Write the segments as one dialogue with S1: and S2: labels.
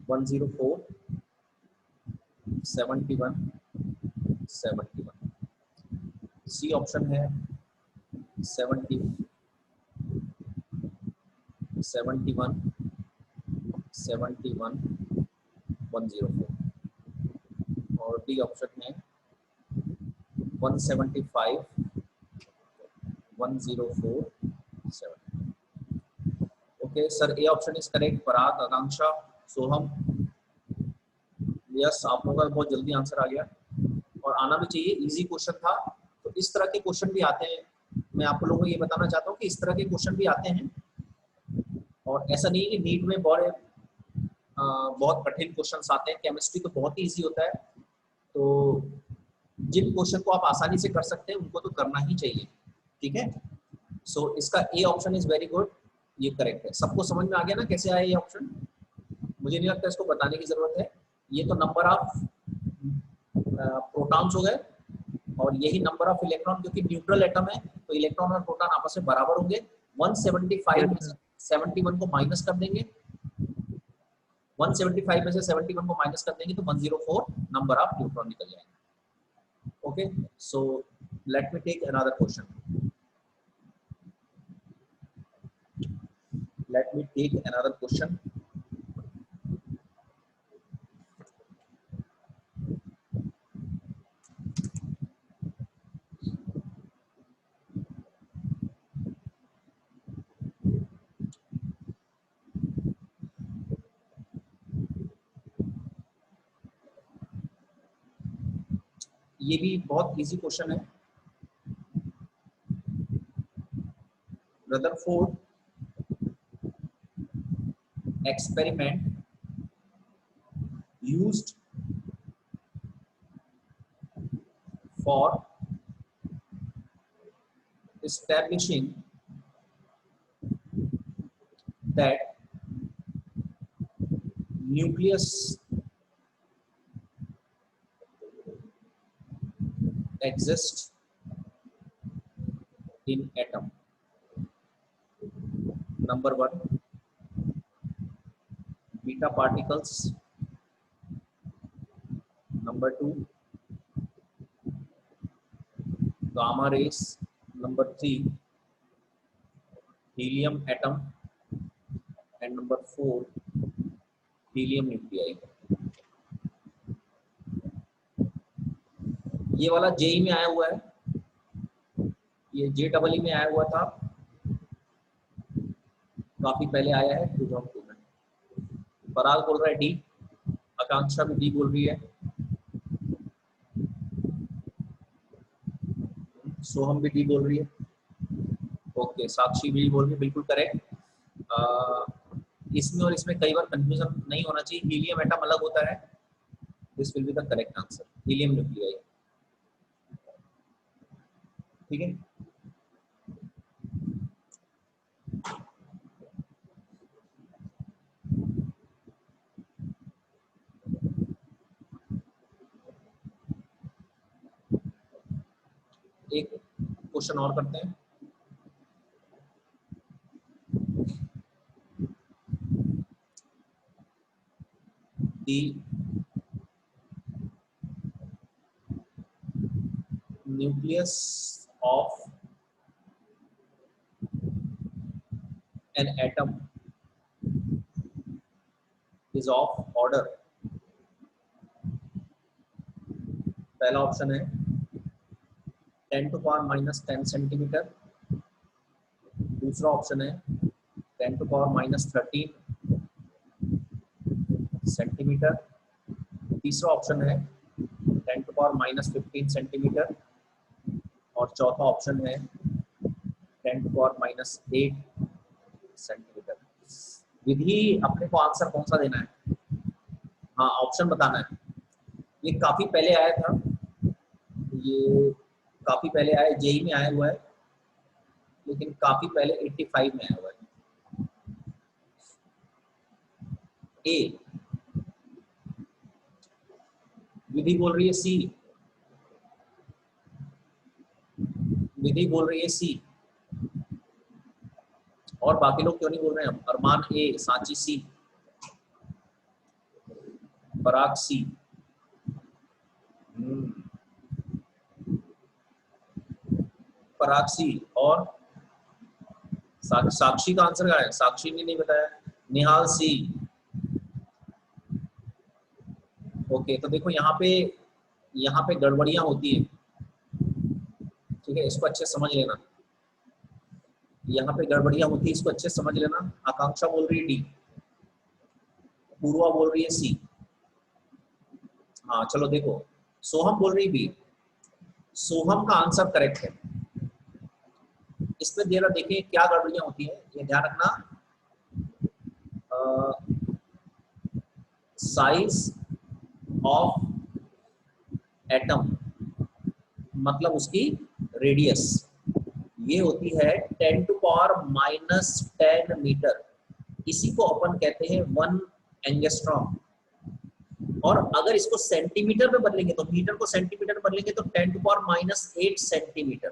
S1: 104, 71, 71। C option है 70, 71, 71, 104 और D option है 175, 104, 7। Okay sir, A option is correct. Parag, Akanksha, Soham, yes, आप लोगों का बहुत जल्दी आंसर आ गया और आना भी चाहिए, इजी क्वेश्चन था। तो इस तरह के क्वेश्चन भी आते हैं, मैं आप लोगों को ये बताना चाहता हूँ कि इस तरह के क्वेश्चन भी आते हैं और ऐसा नहीं है कि नीट में बहुत कठिन क्वेश्चंस आते हैं। केमिस्ट्री तो बहुत ही इजी होता है, तो जिन क्वेश्चन को आप आसानी से कर सकते हैं उनको तो करना ही चाहिए, ठीक है। सो इसका A option is very good, ये करेक्ट है। सबको समझ में आ गया ना कैसे आया ये ऑप्शन? मुझे नहीं लगता इसको बताने की जरूरत है। ये तो नंबर ऑफ प्रोटॉन्स हो गए और यही नंबर ऑफ इलेक्ट्रॉन, क्योंकि न्यूट्रल एटम है तो इलेक्ट्रॉन और प्रोटॉन आपस में बराबर होंगे। 175 में से 71 को माइनस कर देंगे, 175 में से 71 को माइनस कर देंगे तो 104 नंबर ऑफ न्यूट्रॉन निकल जाएंगे। Okay, so let me take another question. Let me take another question. ये भी बहुत इजी क्वेश्चन है। Rutherford experiment used for establishing that nucleus exists in atom. Number one, beta particles. Number two, gamma rays. Number three, helium atom. And number four, helium nuclei. ये वाला JEE में आया हुआ है, ये JEE में आया हुआ था, काफी पहले आया है 2002 में। पराग बोल रहा है डी, आकांक्षा भी डी बोल रही है, सोहम भी डी बोल रही है, ओके, साक्षी भी बोल रही है, बिल्कुल करेक्ट। इसमें और इसमें कई बार कंफ्यूजन नहीं होना चाहिए, हीलियम एटम अलग होता है। This will be the correct answer, helium nuclei, ठीक है। एक क्वेश्चन और करते हैं। The nucleus of an atom is of order, पहला ऑप्शन है 10 to power minus 10 सेंटीमीटर, दूसरा ऑप्शन है 10 to power minus 13 सेंटीमीटर, तीसरा ऑप्शन है 10 to power minus 15 सेंटीमीटर और चौथा ऑप्शन है 10 to power minus 8 centimetre. Vidhi अपने को आंसर कौन सा देना है? हाँ, ऑप्शन बताना है। ये काफी पहले आया था, ये काफी पहले आया, जेई में आया हुआ है, लेकिन काफी पहले 85 में आया हुआ है। ए विधि बोल रही है सी, विधि बोल रही है सी, और बाकी लोग क्यों नहीं बोल रहे हैं? अरमान ए, सांची सी, पराग सी। पराग सी। और साक्षी का आंसर क्या है? साक्षी ने नहीं बताया। निहाल सी। ओके, तो देखो यहाँ पे गड़बड़ियां होती है, ठीक है, इसको अच्छे समझ लेना। यहाँ पे गड़बड़ियां होती है, इसको अच्छे समझ लेना। आकांक्षा बोल रही है डी, पूर्वा बोल रही है सी। हाँ चलो देखो, सोहम बोल रही बी। सोहम का आंसर करेक्ट है। इसमें जरा देखिए क्या गड़बड़ियां होती है, ये ध्यान रखना। साइज ऑफ एटम मतलब उसकी रेडियस, ये होती है 10 टू पावर माइनस 10 मीटर। इसी को अपन कहते हैं 1 एंगस्ट्रॉम। और अगर इसको सेंटीमीटर में बदलेंगे, तो मीटर को सेंटीमीटर में बदलेंगे तो 10 टू पावर माइनस 8 सेंटीमीटर।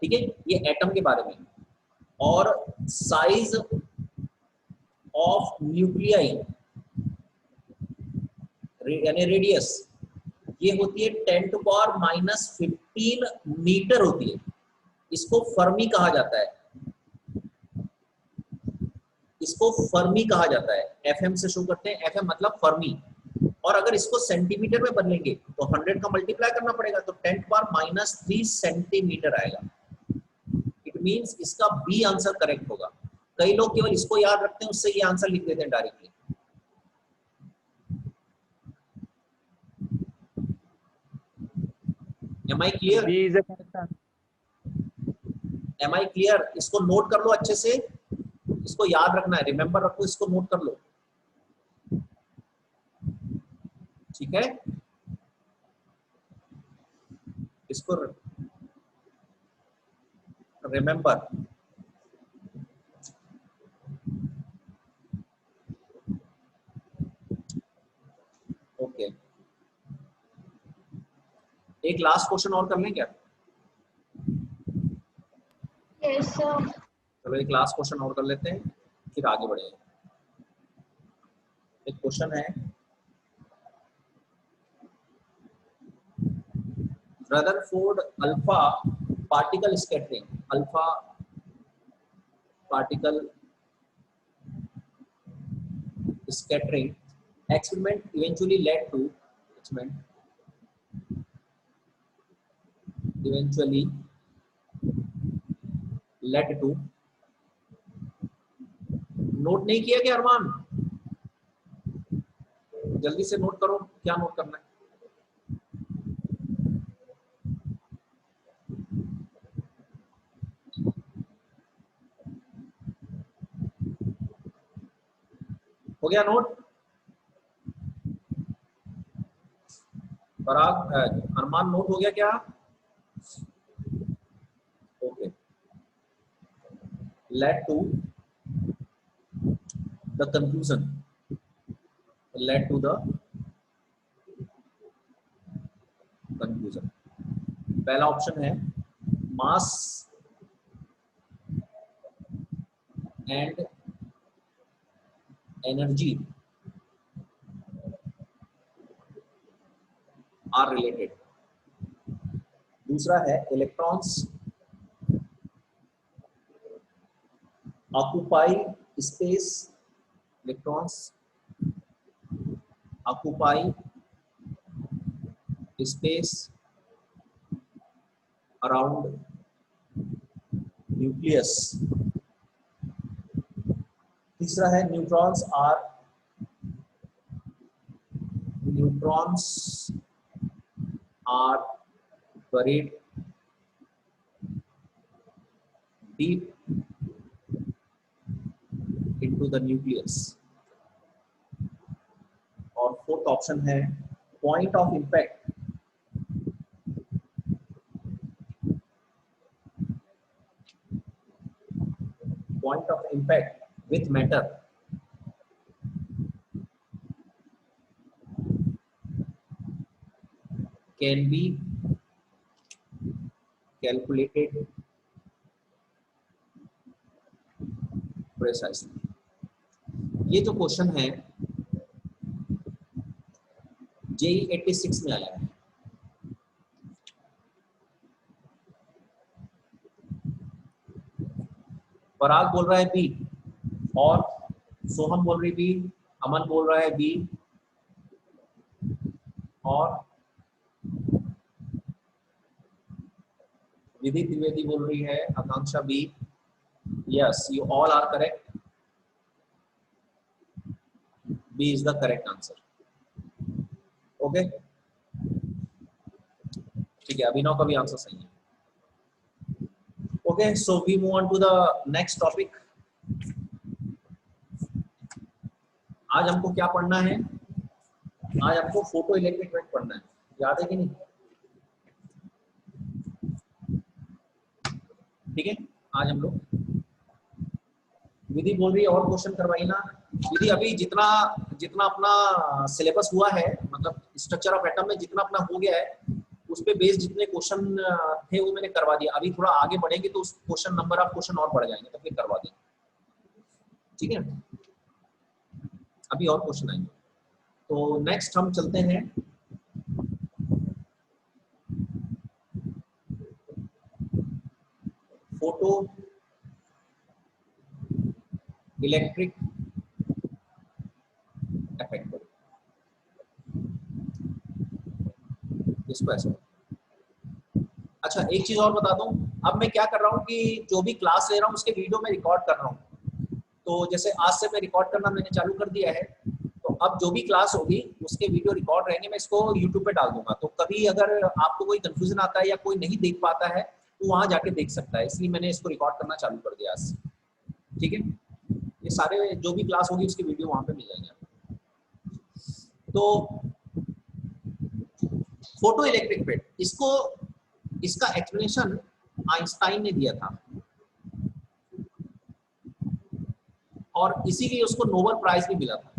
S1: ठीक है, ये एटम के बारे में। और साइज ऑफ न्यूक्लियाई यानी रेडियस, ये होती है 10 टू पावर माइनस 15 मीटर होती है। इसको फर्मी कहा जाता है, इसको फर्मी कहा जाता है। एफएम से शुरू करते हैं, एफएम मतलब फर्मी। और अगर इसको सेंटीमीटर में बदलेंगे तो 100 का मल्टीप्लाई करना पड़ेगा, तो 10 टू पावर माइनस 3 सेंटीमीटर आएगा। इट मींस इसका बी आंसर करेक्ट होगा। कई लोग केवल इसको याद रखते हैं, उससे ये आंसर लिख देते हैं directly. Am I clear?
S2: B is the correct answer.
S1: Am I clear? इसको नोट कर लो अच्छे से, इसको याद रखना है, रिमेंबर रखो, इसको नोट कर लो, ठीक है। इसको रिमेंबर। ओके, एक लास्ट क्वेश्चन और कर लें क्या?
S3: Yes sir.
S1: चलो एक लास्ट क्वेश्चन और कर लेते हैं, फिर आगे बढ़े। एक क्वेश्चन है, Rutherford alpha particle scattering, alpha particle scattering experiment eventually led to note नहीं किया क्या अरमान? जल्दी से नोट करो, क्या नोट करना है? हो गया नोट? पराग अरमान नोट हो गया क्या? Okay, led to the conclusion, led to the conclusion। पहला ऑप्शन है mass and energy are related. दूसरा है electrons occupy space, electrons occupy space around nucleus. तीसरा है neutrons are buried deep into the nucleus। और फोर्थ ऑप्शन है point of impact, point of impact with matter can be calculated precisely। ये जो question है JEE 86 में आया है। पराग बोल रहा है बी, और सोहम बोल रही बी, अमन बोल रहा है बी, और विधि द्विवेदी बोल रही है, Akanksha B. Yes, you all are correct. B is the correct answer. Okay, ठीक है, अभिनव का भी आंसर सही है। Okay, so we move on to the next topic. आज हमको क्या पढ़ना है? आज हमको फोटो इलेक्ट्रिक इफेक्ट पढ़ना है, याद है कि नहीं? ठीक है, आज हम लोग, विधि बोल रही है और क्वेश्चन करवाई ना। विधि अभी जितना जितना अपना सिलेबस हुआ है, मतलब स्ट्रक्चर ऑफ एटम में जितना अपना हो गया है, उस पे बेस्ड जितने क्वेश्चन थे वो मैंने करवा दिया। अभी थोड़ा आगे बढ़ेंगे तो उस क्वेश्चन, नंबर ऑफ क्वेश्चन और बढ़ जाएंगे, तो फिर करवा देंगे। ठीक है, अभी और क्वेश्चन आएंगे। तो नेक्स्ट हम चलते हैं फोटो इलेक्ट्रिक इफेक्ट। इसको ऐसे, अच्छा एक चीज और बता दूं, अब मैं क्या कर रहा हूँ कि जो भी क्लास ले रहा हूँ उसके वीडियो में रिकॉर्ड कर रहा हूँ। तो जैसे आज से मैं रिकॉर्ड करना मैंने चालू कर दिया है, तो अब जो भी क्लास होगी उसके वीडियो रिकॉर्ड रहेंगे, मैं इसको यूट्यूब पे डाल दूंगा। तो कभी अगर आपको कोई कंफ्यूजन आता है या कोई नहीं देख पाता है तो वहां जाके देख सकता है, इसलिए मैंने इसको रिकॉर्ड करना चालू कर दिया आज से। ठीक है, ये सारे जो भी क्लास होगी उसके वीडियो वहां पे मिल जाएंगे। तो फोटो इलेक्ट्रिक इफेक्ट, इसको, इसका एक्सप्लेनेशन आइंस्टाइन ने दिया था और इसीलिए उसको नोबेल प्राइज भी मिला था।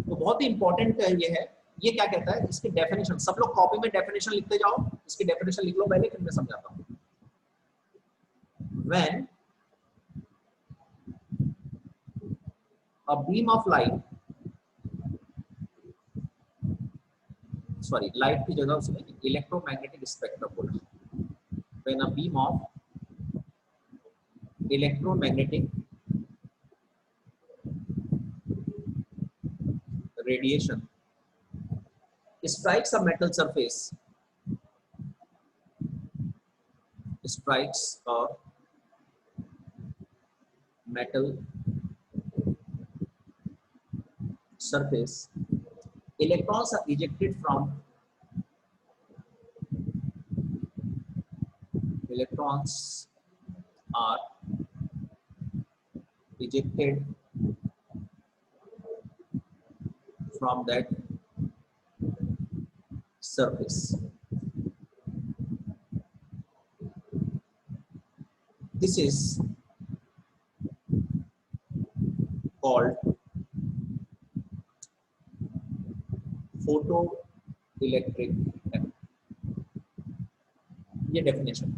S1: तो बहुत ही इंपॉर्टेंट ये है। ये क्या कहता है, इसकी डेफिनेशन, सब लोग कॉपी में डेफिनेशन लिखते जाओ, इसकी डेफिनेशन लिख लो पहले, फिर मैं समझाता हूँ। When a beam of light, sorry light की जगह उसमें इलेक्ट्रोमैग्नेटिक स्पेक्ट्रम बोला। When a beam of electromagnetic radiation strikes a metal surface, strikes a metal surface, electrons are ejected from that surface. This is called photoelectric effect. ये definition,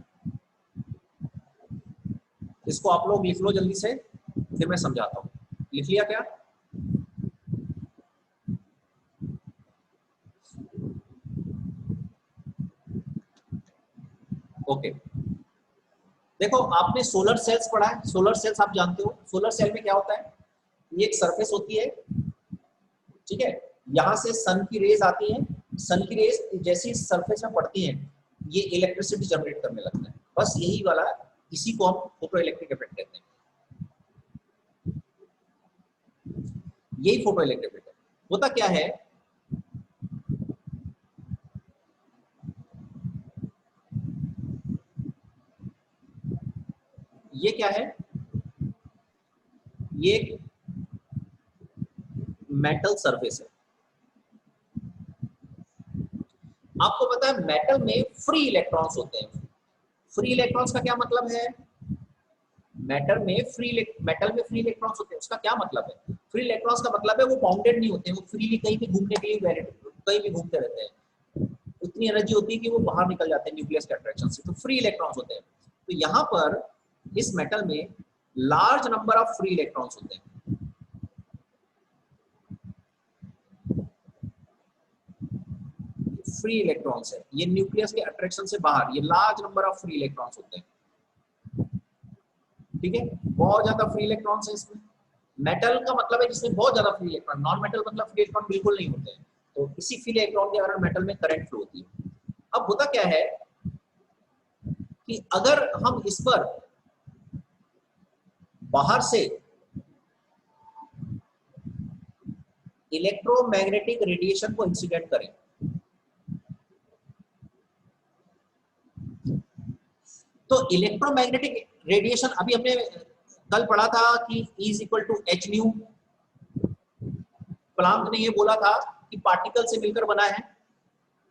S1: इसको आप लोग लिख लो जल्दी से, फिर मैं समझाता हूँ। लिख लिया क्या? ओके, देखो आपने सोलर सेल्स पढ़ा है, सोलर सेल्स आप जानते हो। सोलर सेल में क्या होता है, ये एक सरफेस होती है, ठीक है, यहाँ से सन की रेज आती है, सन की रेज जैसी सरफेस में पड़ती हैं ये इलेक्ट्रिसिटी जनरेट करने लगता है। बस यही वाला, इसी को हम फोटो इलेक्ट्रिक इफेक्ट कहते हैं। यही फोटो इलेक्ट्रिक इफेक्ट है। होता क्या है, ये क्या है, ये मेटल सरफेस है। आपको पता है मेटल में फ्री इलेक्ट्रॉन्स होते हैं। फ्री इलेक्ट्रॉन्स का क्या मतलब है? मेटल में फ्री इलेक्ट्रॉन्स होते हैं, उसका क्या मतलब है? फ्री इलेक्ट्रॉन्स का मतलब है वो बाउंडेड नहीं होते, वो फ्रीली कहीं भी घूमने के लिए कहीं भी घूमते रहते हैं। उतनी एनर्जी होती है कि वो बाहर निकल जाते हैं न्यूक्लियस के अट्रैक्शन से, तो फ्री इलेक्ट्रॉन्स होते हैं। तो यहाँ पर इस मेटल में large number of free electrons होते हैं। फ्री इलेक्ट्रॉन्स है, ये न्यूक्लियस के अट्रैक्शन से बाहर, ये large number of free electrons होते हैं। ठीक है, बहुत ज्यादा फ्री इलेक्ट्रॉन्स है इसमें। मेटल का मतलब है जिसमें बहुत ज्यादा फ्री इलेक्ट्रॉन, नॉन मेटल मतलब फ्री इलेक्ट्रॉन बिल्कुल नहीं होते हैं। तो इसी फ्री इलेक्ट्रॉन के कारण मेटल में करंट फ्लो होती है। अब होता क्या है कि अगर हम इस पर बाहर से इलेक्ट्रोमैग्नेटिक रेडिएशन को इंसिडेंट करें, तो इलेक्ट्रोमैग्नेटिक रेडिएशन, अभी हमने कल पढ़ा था कि E = h²। प्लांक ने ये बोला था कि पार्टिकल से मिलकर बना है।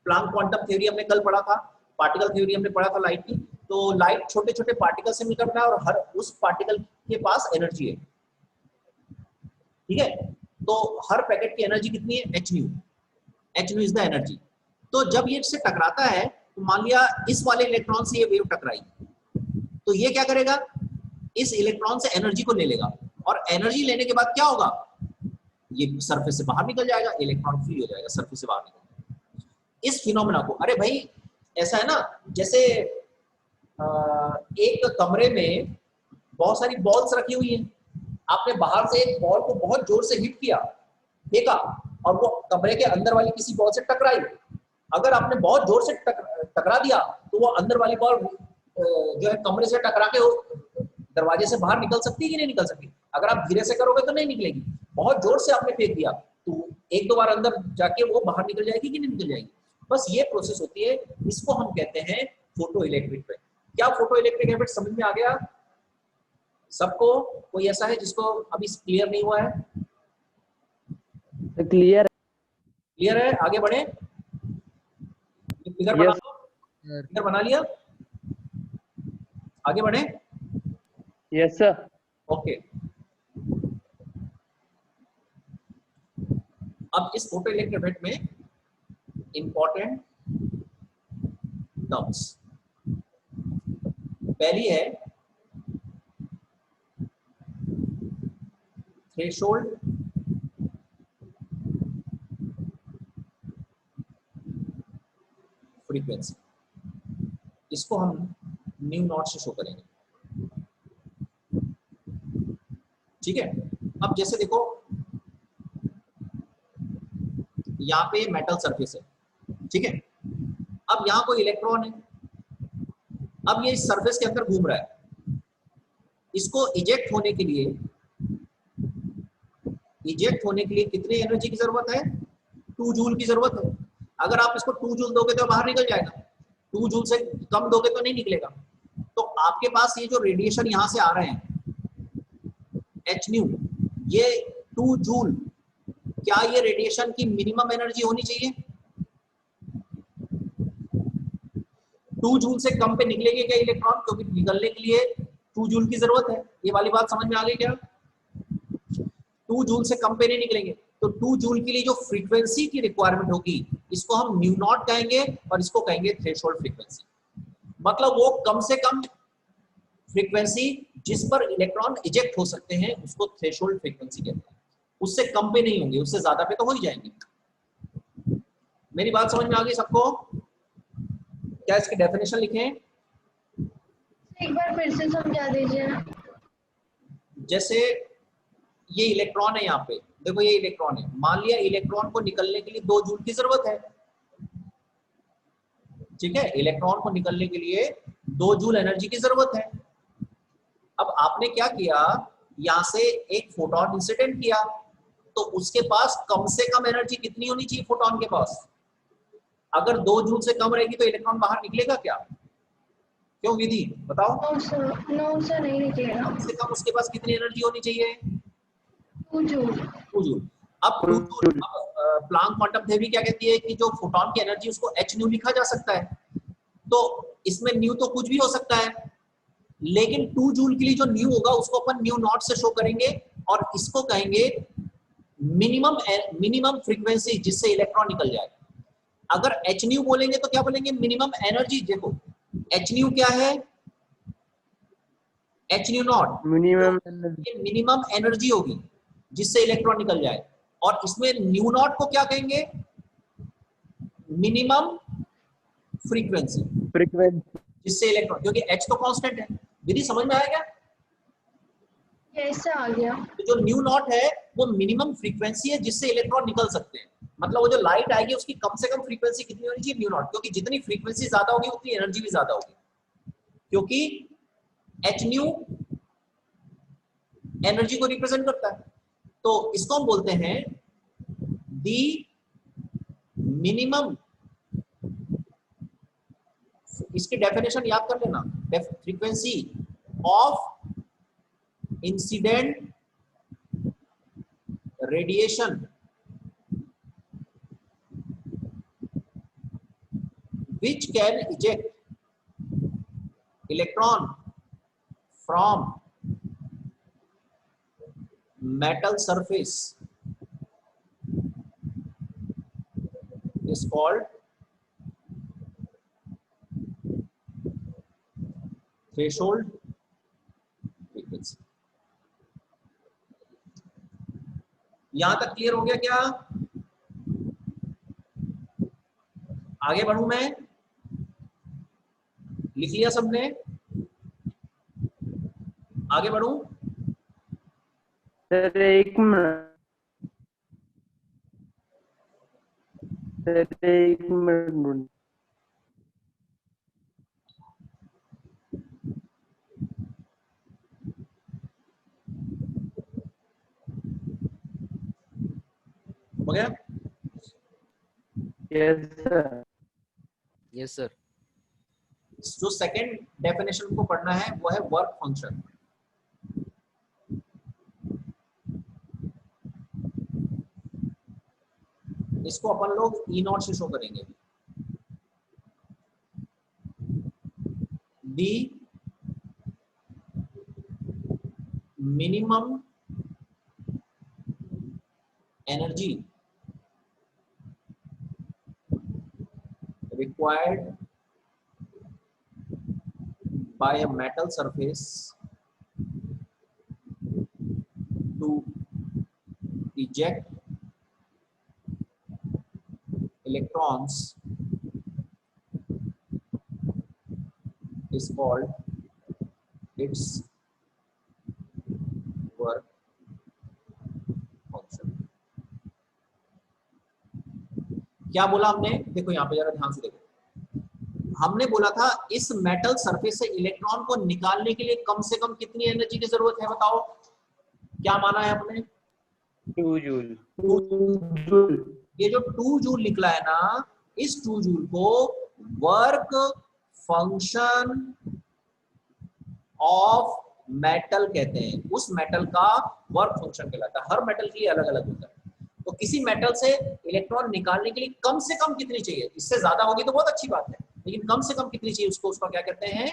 S1: प्लांक क्वांटम थ्योरी हमने कल पढ़ा था, पार्टिकल थ्योरी हमने पढ़ा था लाइट की। तो लाइट छोटे छोटे पार्टिकल से मिलकर बना है और हर उस पार्टिकल के पास एनर्जी है। ठीक है, तो हर पैकेट की एनर्जी कितनी है? h²। h² is the energy. तो जब ये इससे टकराता है, तो मान लिया इस वाले इलेक्ट्रॉन से ये वेव टकराई, तो ये क्या करेगा? इस इलेक्ट्रॉन से एनर्जी को ले लेगा, और एनर्जी लेने के बाद क्या होगा? ये सरफेस से बाहर निकल जाएगा, इलेक्ट्रॉन फ्री हो जाएगा, सरफेस से बाहर निकल जाएगा। इस फिनोमेना को, अरे भाई ऐसा है ना, जैसे एक कमरे में बहुत सारी बॉल्स रखी हुई हैं, आपने बाहर से एक बॉल को बहुत जोर से हिट किया, फेंका, और वो कमरे के अंदर वाली किसी बॉल से टकराई। अगर आपने बहुत जोर से टकरा दिया, तो वो अंदर वाली बॉल जो है कमरे से टकरा के दरवाजे से बाहर निकल सकती है कि नहीं निकल सकती? अगर आप धीरे से करोगे तो नहीं निकलेगी। बहुत जोर से आपने फेंक दिया तो एक दो बार अंदर जाके वो बाहर निकल जाएगी कि नहीं निकल जाएगी? बस ये प्रोसेस होती है, इसको हम कहते हैं फोटो इलेक्ट्रिक इफेक्ट। क्या फोटो इलेक्ट्रिक इफेक्ट समझ में आ गया सबको? कोई ऐसा है जिसको अभी क्लियर नहीं हुआ है?
S2: क्लियर
S1: क्लियर है? आगे बढ़े। फिगर बना लो, फिगर बना लिया, आगे बढ़े।
S2: Yes sir.
S1: ओके, अब इस फोटो इलेक्ट्रिक इफेक्ट में इंपॉर्टेंट टर्म्स, पहली है थ्रेशोल्ड, फ्रीक्वेंसी। इसको हम न्यू नॉट से शो करेंगे। ठीक है, अब जैसे देखो यहाँ पे मेटल सरफेस है, ठीक है, अब यहाँ कोई इलेक्ट्रॉन है, अब ये इस सरफेस के अंदर घूम रहा है। इसको इजेक्ट होने के लिए कितनी एनर्जी की जरूरत है? 2 जूल की जरूरत है। अगर आप इसको 2 जूल दोगे तो बाहर निकल जाएगा, 2 जूल से कम दोगे तो नहीं निकलेगा। तो आपके पास ये जो रेडिएशन यहाँ से आ रहे हैं h², ये 2 जूल, क्या ये रेडिएशन की मिनिमम एनर्जी होनी चाहिए? 2 जूल से कम पे निकलेंगे क्या इलेक्ट्रॉन? क्योंकि निकलने के लिए 2 जूल की जरूरत है। ये वाली बात समझ में आ गई क्या? 2 जूल से कम पे नहीं निकलेंगे। तो 2 जूल के लिए जो फ्रीक्वेंसी की रिक्वायरमेंट होगी, इसको हम न्यू नॉट कहेंगे, और इसको कहेंगे थ्रेशोल्ड फ्रीक्वेंसी। मतलब वो कम से कम फ्रीक्वेंसी जिस पर इलेक्ट्रॉन इजेक्ट हो सकते हैं, उसको थ्रेशोल्ड फ्रीक्वेंसी कहते हैं। उससे कम पे नहीं होंगे, उससे ज्यादा पे तो हो ही जाएंगे। मेरी बात समझ में आ गई सबको? क्या इसकी डेफिनेशन लिखें?
S3: एक बार फिर से समझा दीजिए।
S1: जैसे ये इलेक्ट्रॉन है, यहाँ पे देखो ये इलेक्ट्रॉन है, मान लिया इलेक्ट्रॉन को निकलने के लिए 2 जूल की जरूरत है। ठीक है, इलेक्ट्रॉन को निकलने के लिए 2 जूल एनर्जी की जरूरत है। अब आपने क्या किया, यहां से एक फोटोन इंसिडेंट किया, तो उसके पास कम से कम एनर्जी कितनी होनी चाहिए फोटोन के पास? अगर 2 जूल से कम रहेगी तो इलेक्ट्रॉन बाहर निकलेगा क्या? क्यों विधि बताओ?
S3: नो सर, नहीं निकलेगा।
S1: कम से कम उसके पास कितनी एनर्जी होनी चाहिए?
S3: 2 जूल।
S1: 2 जूल। अब 2 जूल, प्लांक क्वांटम थ्योरी क्या कहती है कि जो फोटोन की एनर्जी उसको h² लिखा जा सकता है। तो इसमें न्यू तो कुछ भी हो सकता है, लेकिन 2 जूल के लिए जो न्यू होगा उसको अपन न्यू नॉट से शो करेंगे, और इसको कहेंगे मिनिमम फ्रीक्वेंसी जिससे इलेक्ट्रॉन निकल जाए। अगर h² बोलेंगे तो क्या बोलेंगे? Minimum energy. देखो h² क्या है? एच न्यू नॉट
S2: मिनिमम
S1: ये मिनिमम एनर्जी होगी जिससे इलेक्ट्रॉन निकल जाए, और इसमें न्यू नॉट को क्या कहेंगे, मिनिमम फ्रीक्वेंसी
S2: फ्रीक्वेंसी।
S1: जिससे इलेक्ट्रॉन, क्योंकि एच तो कांस्टेंट है। विधि समझ में आया क्या?
S3: कैसे आ गया?
S1: तो जो न्यू नॉट है वो मिनिमम फ्रीक्वेंसी है जिससे इलेक्ट्रॉन निकल सकते हैं। मतलब वो जो लाइट आएगी उसकी कम से कम फ्रीक्वेंसी कितनी होनी चाहिए, न्यू नॉट, क्योंकि जितनी फ्रीक्वेंसी ज्यादा होगी उतनी एनर्जी भी ज्यादा होगी, क्योंकि एच न्यू एनर्जी को रिप्रेजेंट करता है। तो इसको हम बोलते हैं दी मिनिमम, इसकी डेफिनेशन याद कर लेना, frequency of incident radiation which can eject electron from metal surface is called threshold frequency। यहां तक क्लियर हो गया क्या? आगे बढ़ूं मैं? लिख लिया सबने? आगे बढ़ूं?
S2: सर एक मिनट, सर एक मिनट।
S1: हो गया?
S2: Yes sir.
S4: Yes sir.
S1: जो सेकंड डेफिनेशन को पढ़ना है वो है वर्क फंक्शन। इसको अपन लोग ई नॉट से शो करेंगे। दी minimum energy required by a metal surface to eject electrons is called its work function। क्या बोला हमने? देखो यहाँ पे जरा ध्यान से देखो, हमने बोला था इस मेटल सरफेस से इलेक्ट्रॉन को निकालने के लिए कम से कम कितनी एनर्जी की जरूरत है, बताओ? क्या माना है हमने?
S2: 2 जूल।
S1: ये जो 2 जूल निकला है ना, इस 2 जूल को वर्क फंक्शन ऑफ मेटल कहते हैं। उस मेटल का वर्क फंक्शन कहलाता है। हर मेटल के लिए अलग अलग होता है। तो किसी मेटल से इलेक्ट्रॉन निकालने के लिए कम से कम कितनी चाहिए, इससे ज्यादा होगी तो बहुत अच्छी बात है, लेकिन कम से कम कितनी चाहिए उसको, उसका क्या कहते हैं,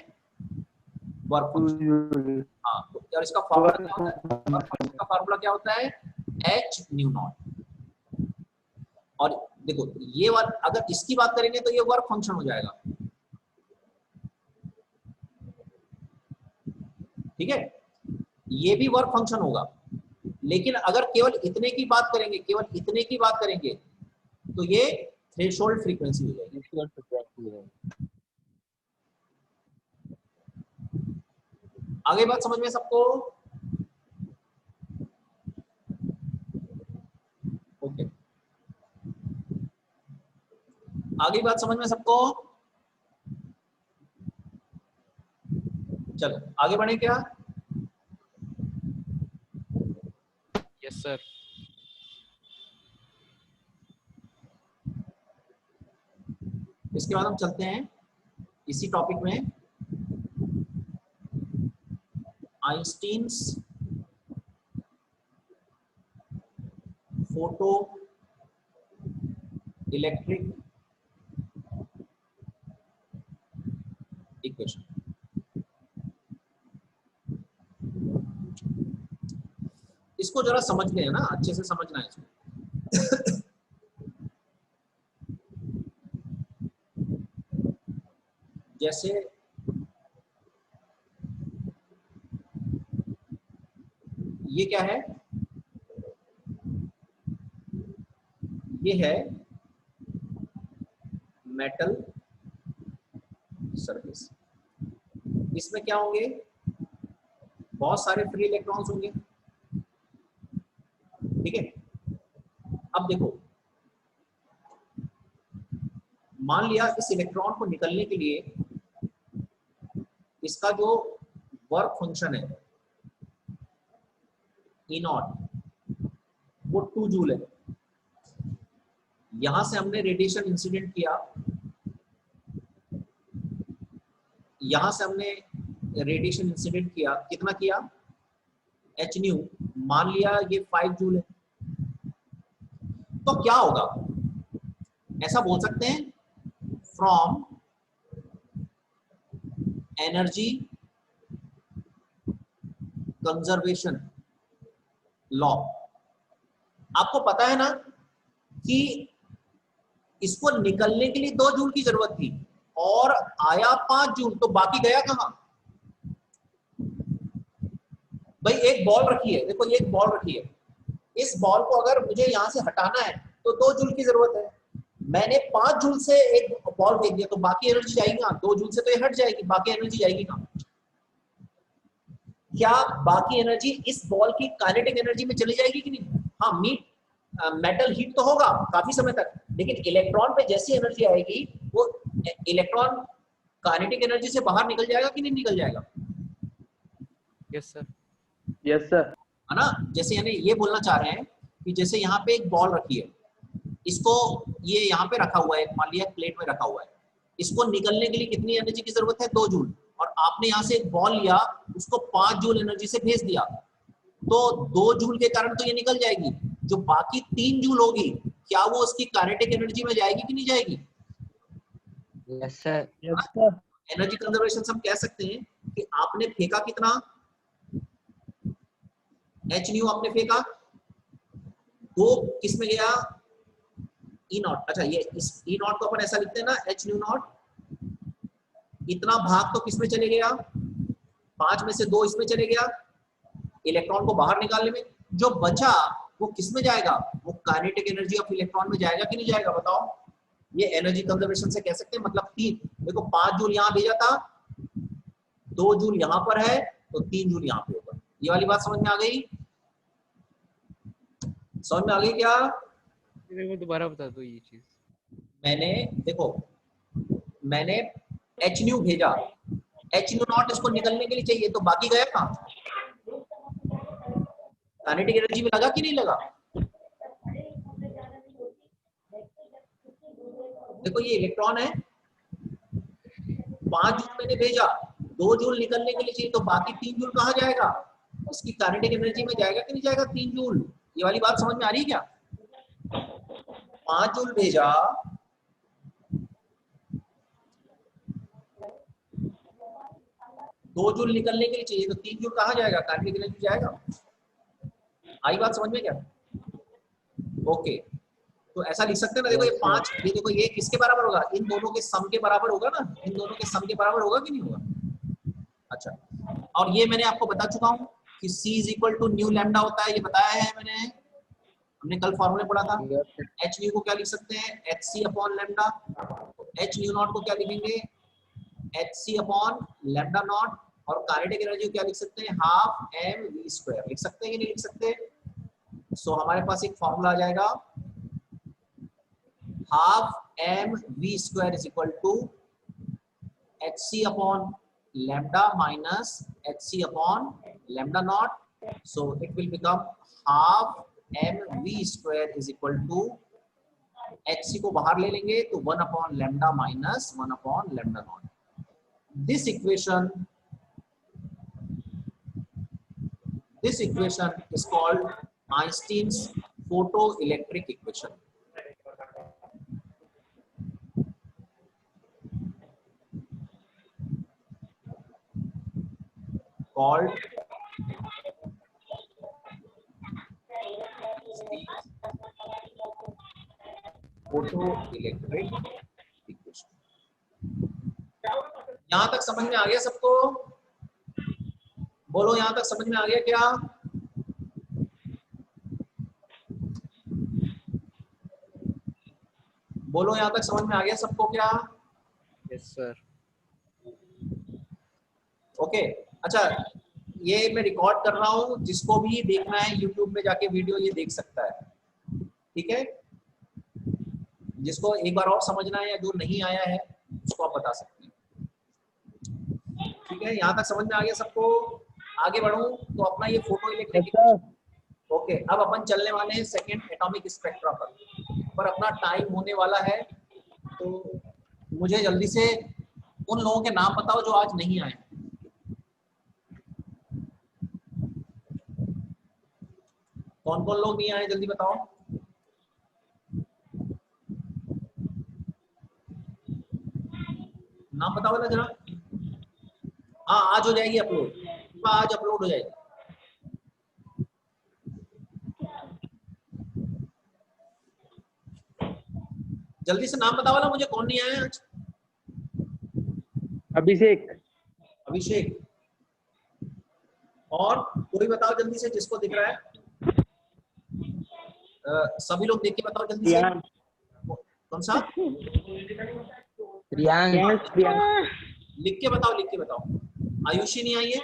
S1: वर्क फंक्शन। हाँ, तो और इसका फॉर्मूला क्या होता है? वर्क फंक्शन का फॉर्मूला क्या होता है? H new not. और देखो ये वाला, अगर इसकी बात करेंगे तो ये वर्क फंक्शन हो जाएगा, ठीक है, ये भी वर्क फंक्शन होगा। लेकिन अगर केवल इतने की बात करेंगे, केवल इतने की बात करेंगे तो ये थ्रेशोल्ड फ्रीक्वेंसी हो जाएगी। आगे बात समझ में सबको? ओके, आगे बात समझ में सबको? चलो आगे बढ़े क्या?
S4: Yes sir.
S1: इसके बाद हम चलते हैं इसी टॉपिक में, आइंस्टीन्स फोटो इलेक्ट्रिक इक्वेशन। इसको जरा समझ लें ना, अच्छे से समझना है इसको। जैसे ये क्या है, ये है मेटल सरफेस। इसमें क्या होंगे, बहुत सारे फ्री इलेक्ट्रॉन्स होंगे, ठीक है। अब देखो, मान लिया इस इलेक्ट्रॉन को निकलने के लिए इसका जो वर्क फंक्शन है E नॉट वो 2 जूल है। यहां से हमने रेडिएशन इंसिडेंट किया, यहां से हमने रेडिएशन इंसिडेंट किया, कितना किया, h न्यू, मान लिया ये 5 जूल है। तो क्या होगा, ऐसा बोल सकते हैं, फ्रॉम एनर्जी कंजर्वेशन लॉ, आपको पता है ना कि इसको निकलने के लिए 2 जूल की जरूरत थी और आया 5 जूल, तो बाकी गया कहां भाई। एक बॉल रखी है, देखो ये एक बॉल रखी है, इस बॉल को अगर मुझे यहां से हटाना है तो 2 जूल की जरूरत है। मैंने 5 जूल से एक बॉल फेंक दिया, तो बाकी एनर्जी जाएगी कहां, 2 जूल से तो ये हट जाएगी, बाकी एनर्जी जाएगी कहां। क्या बाकी एनर्जी इस बॉल की काइनेटिक एनर्जी में चली जाएगी कि नहीं। हाँ, मेटल हीट तो होगा काफी समय तक, लेकिन इलेक्ट्रॉन पे जैसी एनर्जी आएगी वो इलेक्ट्रॉन काइनेटिक एनर्जी से बाहर निकल जाएगा कि नहीं निकल जाएगा।
S4: Yes sir.
S2: Yes sir.
S1: है ना, जैसे यानी ये बोलना चाह रहे हैं कि जैसे यहाँ पे एक बॉल रखी है, इसको ये यहाँ पे रखा हुआ है, मान लिया प्लेट में रखा हुआ है, इसको निकलने के लिए कितनी एनर्जी की जरूरत है, 2 जूल, और आपने यहाँ से एक बॉल लिया, उसको 5 जूल एनर्जी से भेज दिया, तो 2 जूल के कारण तो ये निकल जाएगी, जो बाकी 3 जूल होगी क्या वो उसकी काइनेटिक एनर्जी में जाएगी कि नहीं जाएगी।
S4: Yes sir.
S2: Yes sir.
S1: Energy conservation से हम कह सकते हैं कि आपने फेंका कितना, h न्यू आपने फेंका, वो किस में गया, E नॉट। अच्छा, ये इस E नॉट को अपन ऐसा लिखते हैं ना, h न्यू नॉट, इतना भाग तो किस में चले गया, 5 में से 2 इसमें चले गया, इलेक्ट्रॉन को बाहर निकालने में। जो बचा वो किस में जाएगा, वो काइनेटिक एनर्जी ऑफ इलेक्ट्रॉन में जाएगा कि नहीं जाएगा, बताओ। ये एनर्जी कंजर्वेशन से कह सकते हैं, मतलब 3, देखो 5 जूल यहाँ भेजा था, 2 जूल यहाँ पर है, तो 3 जूल यहाँ पे होगा। ये वाली बात समझ में आ गई, समझ में आ गई क्या।
S4: मेरे को दोबारा बता दो ये चीज।
S1: मैंने देखो, मैंने h न्यू भेजा, h न्यू नॉट इसको निकलने के लिए चाहिए, तो बाकी गया कहां, काइनेटिक एनर्जी में लगा कि नहीं लगा। देखो ये इलेक्ट्रॉन है, 5 जूल मैंने भेजा, 2 जूल निकलने के लिए चाहिए, तो बाकी 3 जूल कहाँ जाएगा, इसकी काइनेटिक एनर्जी में जाएगा कि नहीं जाएगा 3 जूल। ये वाली बात समझ में आ रही है क्या। 5 जूल भेजा, 2 जूल निकलने के लिए चाहिए, तो 3 जूल कहाँ जाएगा, काइनेटिक एनर्जी जाएगा। आई बात समझ में क्या। ओके, तो ऐसा लिख सकते हैं ना, देखो ये 5, ये देखो ये किसके बराबर होगा, इन दोनों के सम के बराबर होगा ना, इन दोनों के सम के बराबर होगा कि नहीं होगा। अच्छा, और ये मैंने आपको बता चुका हूँ कि C is equal to nu lambda होता है, ये बताया है मैंने, हमने कल फॉर्मूले पढ़ा था। h न्यू को क्या लिख सकते हैं, hc upon lambda, h new not को क्या लिखेंगे, hc अपॉन लैम्डा नॉट, और काइनेटिक एनर्जी को क्या लिख सकते हैं, हाफ mv², लिख सकते हैं कि नहीं लिख सकते। सो हमारे पास एक फॉर्मूला आ जाएगा, half mv² is equal to hc upon lambda minus hc upon lambda naught, so it will become half mv² is equal to hc को बाहर ले लेंगे तो 1 upon lambda minus 1 upon lambda naught. This equation is called Einstein's photoelectric equation. Called photoelectric equation. यहां तक समझ में आ गया सबको, बोलो यहां तक समझ में आ गया क्या। बोलो यहाँ तक समझ में आ गया सबको क्या?
S4: Yes sir.
S1: ओके अच्छा, ये मैं रिकॉर्ड कर रहा हूँ, जिसको भी देखना है यूट्यूब में जाके वीडियो ये देख सकता है, ठीक है? जिसको एक बार और समझना है या जो नहीं आया है उसको आप बता सकते हैं, ठीक है? यहाँ तक समझ में आ गया सबको? आगे बढ़ूं तो अपना ये फोटो इलेक्ट्रिक, ओके अब अपन चलने वाले हैं सेकेंड एटॉमिक स्पेक्ट्रा पर अपना टाइम होने वाला है, तो मुझे जल्दी से उन लोगों के नाम बताओ जो आज नहीं आए। कौन कौन लोग नहीं आए जल्दी बताओ। नाम बताओ ना जरा। हाँ आज हो जाएगी अपलोड, आज अपलोड हो जाएगी। जल्दी से नाम बताओ ना मुझे, कौन नहीं आया आज।
S2: अभिषेक।
S1: अभिषेक और कोई बताओ जल्दी से जिसको दिख रहा है। सभी लोग देख के बताओ जल्दी से। कौन सा?
S4: प्रियांश।
S1: लिख के बताओ, लिख के बताओ। आयुषी नहीं आई है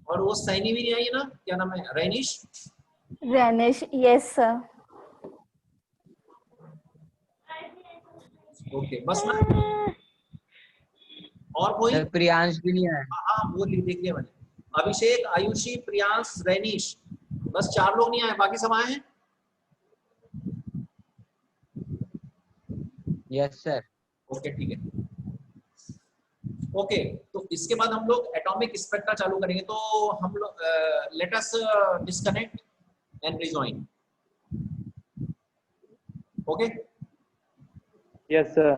S1: और वो सैनी भी नहीं आई है ना, क्या नाम है, Ranish?
S5: Ranish, yes sir.
S1: Okay बस ना, और कोई?
S4: सर प्रियांश भी नहीं आया।
S1: हाँ वो देख लिया मैंने। अभिषेक, आयुषी, प्रियांश, रैनिश, बस 4 लोग नहीं आए, बाकी सब आए हैं।
S4: Yes sir.
S1: ओके ठीक है। ओके तो इसके बाद हम लोग एटॉमिक स्पेक्ट्रा चालू करेंगे, तो हम लोग let us disconnect and rejoin. Okay
S2: yes sir.